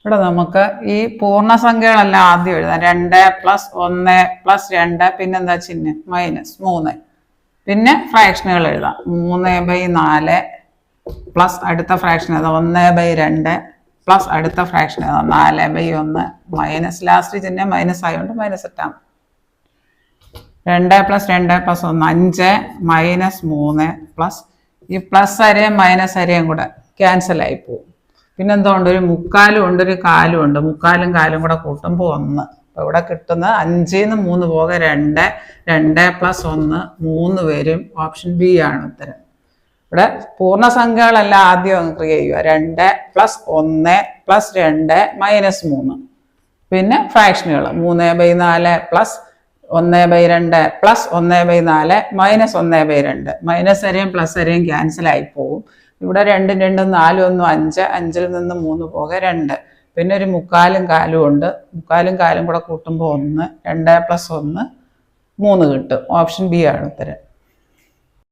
ഇവിടെ നമുക്ക് ഈ പൂർണ്ണസംഖ്യകളെല്ലാം ആദ്യം എഴുതാം. 2 + 1 + 2 പിന്നെന്താ ചിഹ്നം -3. പിന്നെ ഫ്രാക്ഷനുകൾ എഴുതാം. 3/4 പ്ലസ് അടുത്ത ഫ്രാക്ഷൻ ഏതാ 1/2 പ്ലസ് അടുത്ത ഫ്രാക്ഷൻ ഏതാ 4/1 മൈനസ് ലാസ്റ്റ് ചിഹ്നം മൈനസ് ആയതുകൊണ്ട് മൈനസ് ഇട്ടാൽ 2 + 2 + 1 5 -3 പ്ലസ് ഈ പ്ലസ് അരയും മൈനസ് അരയും കൂടെ ക്യാൻസൽ ആയി പോകും. പിന്നെന്തുകൊണ്ട് ഒരു മുക്കാലും ഉണ്ട് ഒരു കാലും ഉണ്ട്. മുക്കാലും കാലും കൂടെ കൂട്ടുമ്പോൾ 1. അപ്പോൾ ഇവിടെ കിട്ടുന്നത് 5ൽ നിന്ന് 3 പോകെ 2 2 + 1 3 വരും. ഓപ്ഷൻ ബി ആണ് ഉത്തരം. ഇവിടെ പൂർണ്ണസംഖ്യകളെല്ലാം ആദ്യം അങ്ങ് ക്രിയ ചെയ്യുക. 2 + 1 + 2 -3. പിന്നെ ഫ്രാക്ഷനുകൾ 3/4 + 1/2 + 1/4 -1/2 മൈനസ് അരയും പ്ലസ് അരയും ക്യാൻസൽ ആയി പോകും. ഇവിടെ 2 2 4 1 5 5ൽ നിന്ന് 3 പോകെ 2. പിന്നെ ഒരു മുക്കാലും കാലും ഉണ്ട്. മുക്കാലും കാലും കൂടെ കൂട്ടുമ്പോൾ 1 2 + 1 3 കിട്ടും. ഓപ്ഷൻ ബി ആണ് ഉത്തരം.